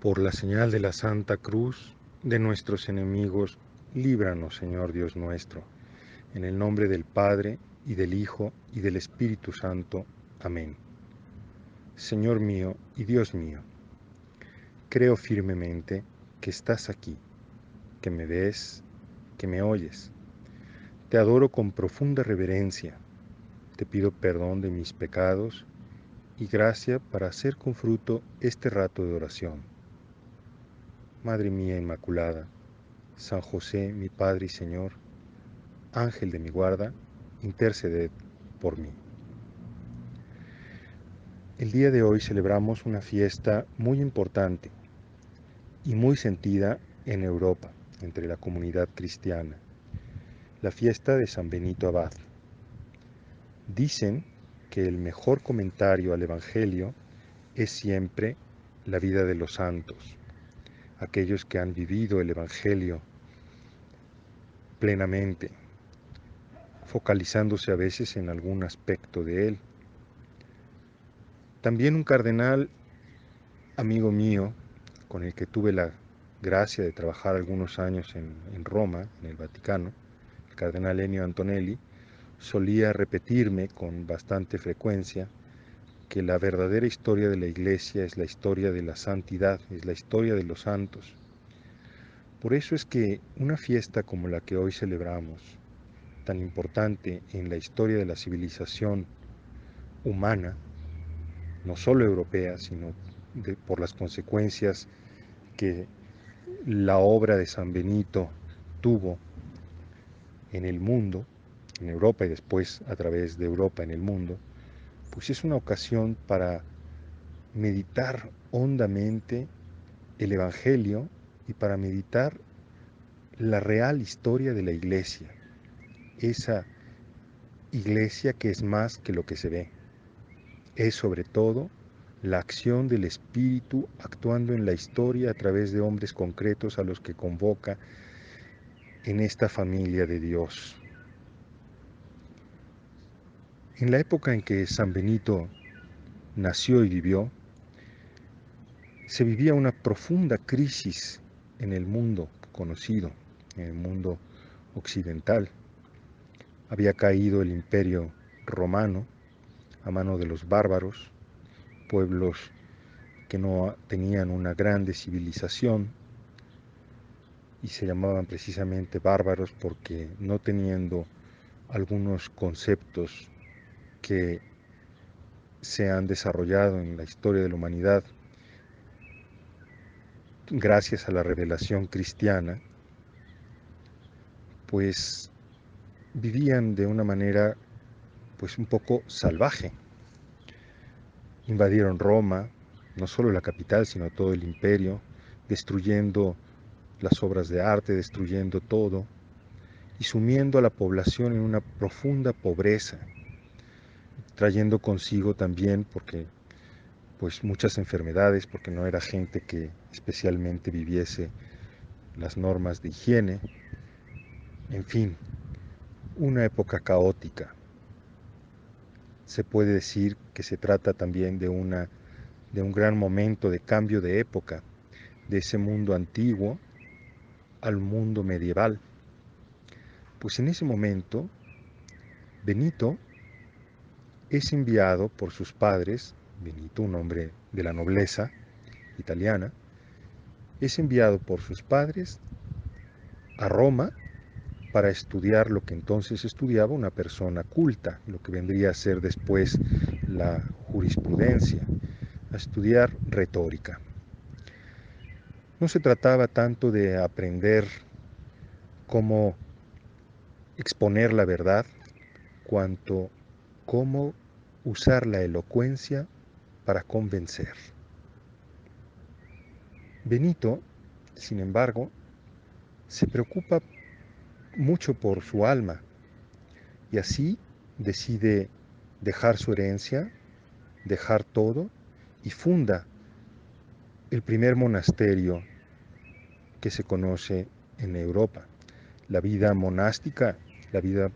Por la señal de la Santa Cruz de nuestros enemigos, líbranos, Señor Dios nuestro, en el nombre del Padre, y del Hijo, y del Espíritu Santo. Amén. Señor mío y Dios mío, creo firmemente que estás aquí, que me ves, que me oyes. Te adoro con profunda reverencia, te pido perdón de mis pecados y gracia para hacer con fruto este rato de oración. Madre mía Inmaculada, San José, mi Padre y Señor, Ángel de mi guarda, interceded por mí. El día de hoy celebramos una fiesta muy importante y muy sentida en Europa, entre la comunidad cristiana, la fiesta de San Benito Abad. Dicen que el mejor comentario al Evangelio es siempre la vida de los santos, aquellos que han vivido el Evangelio plenamente, focalizándose a veces en algún aspecto de él. También un cardenal amigo mío, con el que tuve la gracia de trabajar algunos años en Roma, en el Vaticano, el cardenal Ennio Antonelli, solía repetirme con bastante frecuencia que la verdadera historia de la Iglesia es la historia de la santidad, es la historia de los santos. Por eso es que una fiesta como la que hoy celebramos, tan importante en la historia de la civilización humana, no solo europea, sino por las consecuencias que la obra de San Benito tuvo en el mundo, en Europa y después a través de Europa en el mundo, pues es una ocasión para meditar hondamente el Evangelio y para meditar la real historia de la Iglesia, esa Iglesia que es más que lo que se ve, es sobre todo la acción del Espíritu actuando en la historia a través de hombres concretos a los que convoca en esta familia de Dios. En la época en que San Benito nació y vivió, se vivía una profunda crisis en el mundo conocido, en el mundo occidental. Había caído el Imperio Romano a mano de los bárbaros, pueblos que no tenían una grande civilización y se llamaban precisamente bárbaros porque no teniendo algunos conceptos que se han desarrollado en la historia de la humanidad gracias a la revelación cristiana, pues vivían de una manera pues un poco salvaje. Invadieron Roma, no solo la capital, sino todo el imperio, destruyendo las obras de arte, destruyendo todo y sumiendo a la población en una profunda pobreza, trayendo consigo también, porque pues muchas enfermedades, porque no era gente que especialmente viviese las normas de higiene, en fin, una época caótica. Se puede decir que se trata también de un gran momento de cambio de época, de ese mundo antiguo al mundo medieval. Pues en ese momento, Benito es enviado por sus padres, Benito, un hombre de la nobleza italiana, es enviado por sus padres a Roma para estudiar lo que entonces estudiaba una persona culta, lo que vendría a ser después la jurisprudencia, a estudiar retórica. No se trataba tanto de aprender cómo exponer la verdad, cuanto cómo usar la elocuencia para convencer. Benito, sin embargo, se preocupa mucho por su alma y así decide dejar su herencia, dejar todo y funda el primer monasterio que se conoce en Europa. La vida monástica, la vida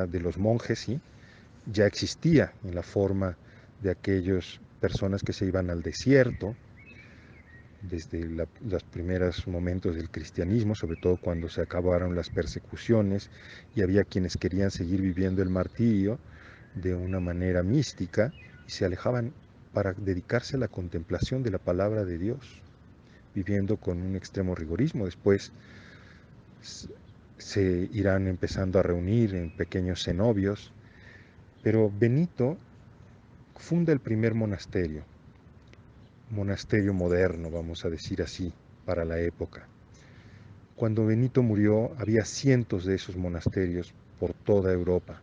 de los monjes, ¿sí?, ya existía en la forma de aquellas personas que se iban al desierto desde los primeros momentos del cristianismo, sobre todo cuando se acabaron las persecuciones y había quienes querían seguir viviendo el martirio de una manera mística y se alejaban para dedicarse a la contemplación de la palabra de Dios, viviendo con un extremo rigorismo. Después se irán empezando a reunir en pequeños cenobios, pero Benito funda el primer monasterio moderno, vamos a decir así, para la época. Cuando Benito murió, había cientos de esos monasterios por toda Europa,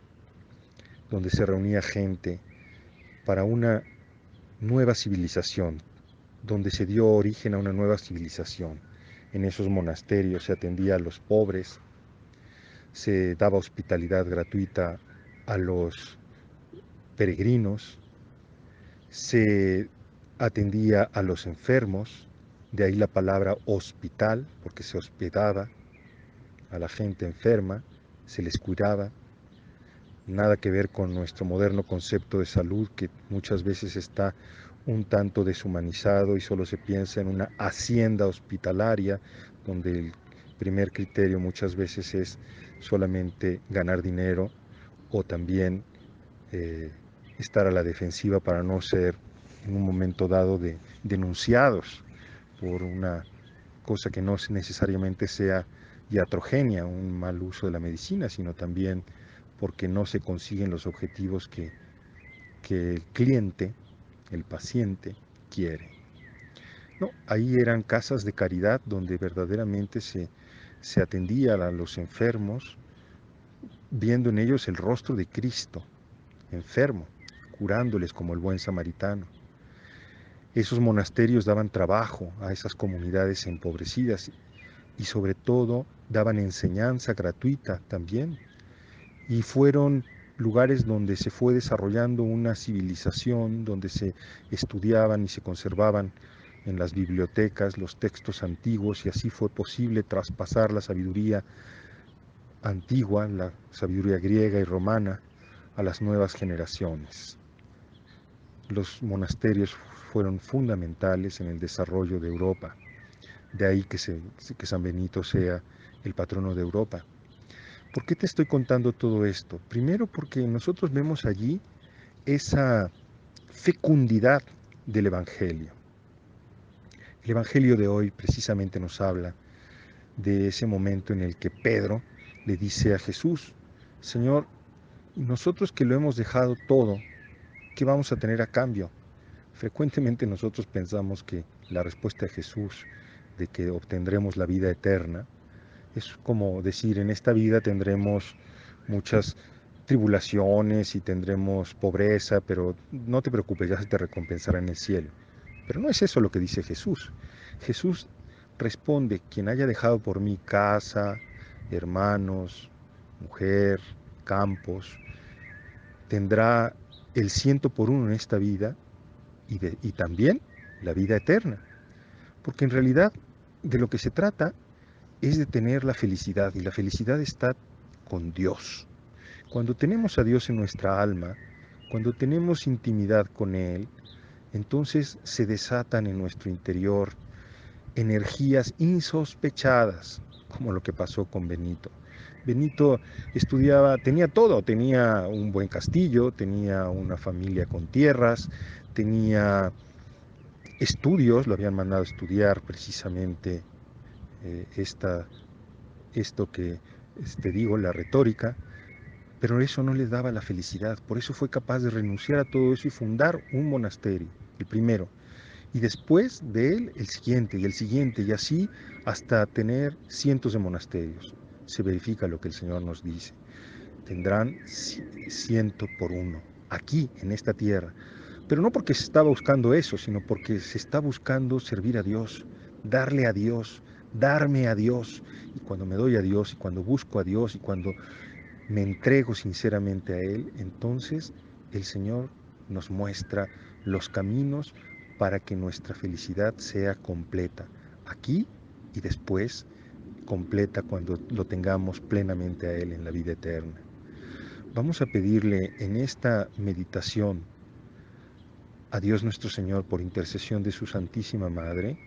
donde se reunía gente para una nueva civilización, donde se dio origen a una nueva civilización. En esos monasterios se atendía a los pobres, se daba hospitalidad gratuita a los peregrinos, se atendía a los enfermos, de ahí la palabra hospital, porque se hospedaba a la gente enferma, se les cuidaba. Nada que ver con nuestro moderno concepto de salud, que muchas veces está un tanto deshumanizado y solo se piensa en una hacienda hospitalaria, donde el primer criterio muchas veces es solamente ganar dinero o también eh, estar a la defensiva para no ser en un momento dado denunciados por una cosa que no necesariamente sea iatrogenia, un mal uso de la medicina, sino también porque no se consiguen los objetivos que el cliente, el paciente, quiere. No, ahí eran casas de caridad donde verdaderamente se atendía a los enfermos, viendo en ellos el rostro de Cristo, enfermo, curándoles como el buen samaritano. Esos monasterios daban trabajo a esas comunidades empobrecidas y sobre todo daban enseñanza gratuita también. Y fueron lugares donde se fue desarrollando una civilización, donde se estudiaban y se conservaban en las bibliotecas los textos antiguos y así fue posible traspasar la sabiduría antigua, la sabiduría griega y romana, a las nuevas generaciones. Los monasterios fueron fundamentales en el desarrollo de Europa. De ahí que San Benito sea el patrono de Europa. ¿Por qué te estoy contando todo esto? Primero porque nosotros vemos allí esa fecundidad del Evangelio. El Evangelio de hoy precisamente nos habla de ese momento en el que Pedro le dice a Jesús, Señor, nosotros que lo hemos dejado todo, ¿qué vamos a tener a cambio? Frecuentemente nosotros pensamos que la respuesta de Jesús de que obtendremos la vida eterna es como decir, en esta vida tendremos muchas tribulaciones y tendremos pobreza, pero no te preocupes, ya se te recompensará en el cielo. Pero no es eso lo que dice Jesús. Jesús responde, quien haya dejado por mí casa, hermanos, mujer, campos, tendrá el 100 por 1 en esta vida y también la vida eterna. Porque en realidad de lo que se trata es de tener la felicidad y la felicidad está con Dios. Cuando tenemos a Dios en nuestra alma, cuando tenemos intimidad con Él, entonces se desatan en nuestro interior energías insospechadas, como lo que pasó con Benito. Benito estudiaba, tenía todo, tenía un buen castillo, tenía una familia con tierras, tenía estudios, lo habían mandado a estudiar precisamente eh, esta, esto que te digo, la retórica, pero eso no les daba la felicidad, por eso fue capaz de renunciar a todo eso y fundar un monasterio, el primero, y después de él el siguiente y el siguiente, y así hasta tener cientos de monasterios. Se verifica lo que el Señor nos dice. Tendrán 100 por 1, aquí, en esta tierra. Pero no porque se está buscando eso, sino porque se está buscando servir a Dios, darle a Dios, darme a Dios. Y cuando me doy a Dios, y cuando busco a Dios, y cuando me entrego sinceramente a Él, entonces el Señor nos muestra los caminos para que nuestra felicidad sea completa, aquí y después completa cuando lo tengamos plenamente a Él en la vida eterna. Vamos a pedirle en esta meditación a Dios nuestro Señor por intercesión de su Santísima Madre,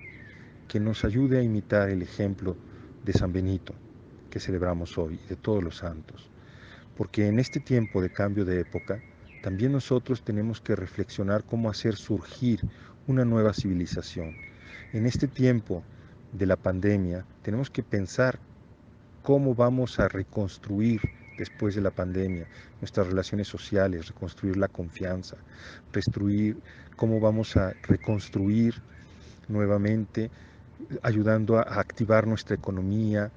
que nos ayude a imitar el ejemplo de San Benito que celebramos hoy, de todos los santos. Porque en este tiempo de cambio de época, también nosotros tenemos que reflexionar cómo hacer surgir una nueva civilización. En este tiempo de la pandemia, tenemos que pensar cómo vamos a reconstruir después de la pandemia nuestras relaciones sociales, reconstruir la confianza, reconstruir cómo vamos a reconstruir nuevamente, ayudando a activar nuestra economía,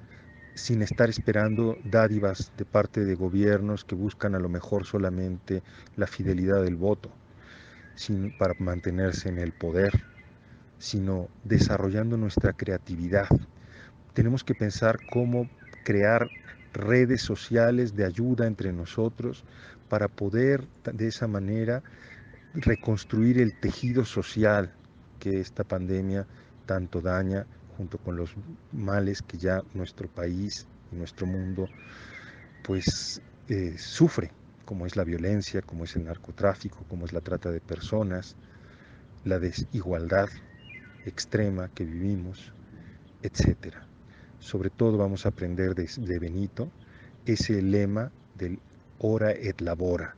sin estar esperando dádivas de parte de gobiernos que buscan a lo mejor solamente la fidelidad del voto, para mantenerse en el poder, sino desarrollando nuestra creatividad. Tenemos que pensar cómo crear redes sociales de ayuda entre nosotros para poder de esa manera reconstruir el tejido social que esta pandemia tanto daña, junto con los males que ya nuestro país y nuestro mundo pues sufre, como es la violencia, como es el narcotráfico, como es la trata de personas, la desigualdad extrema que vivimos, etcétera. Sobre todo vamos a aprender de Benito ese lema del ora et labora,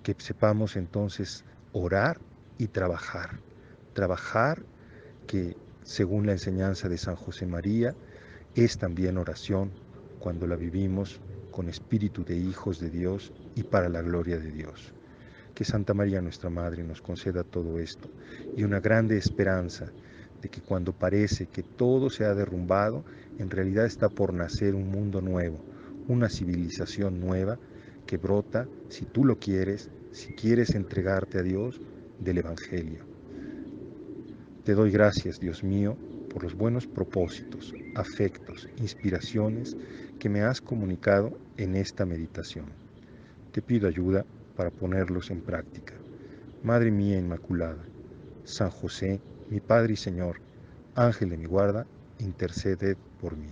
que sepamos entonces orar y trabajar. Trabajar que, según la enseñanza de San José María, es también oración cuando la vivimos con espíritu de hijos de Dios y para la gloria de Dios. Que Santa María nuestra Madre nos conceda todo esto y una grande esperanza de que cuando parece que todo se ha derrumbado, en realidad está por nacer un mundo nuevo, una civilización nueva que brota, si tú lo quieres, si quieres entregarte a Dios, del Evangelio. Te doy gracias, Dios mío, por los buenos propósitos, afectos, inspiraciones que me has comunicado en esta meditación. Te pido ayuda para ponerlos en práctica. Madre mía Inmaculada, San José, mi Padre y Señor, Ángel de mi guarda, interceded por mí.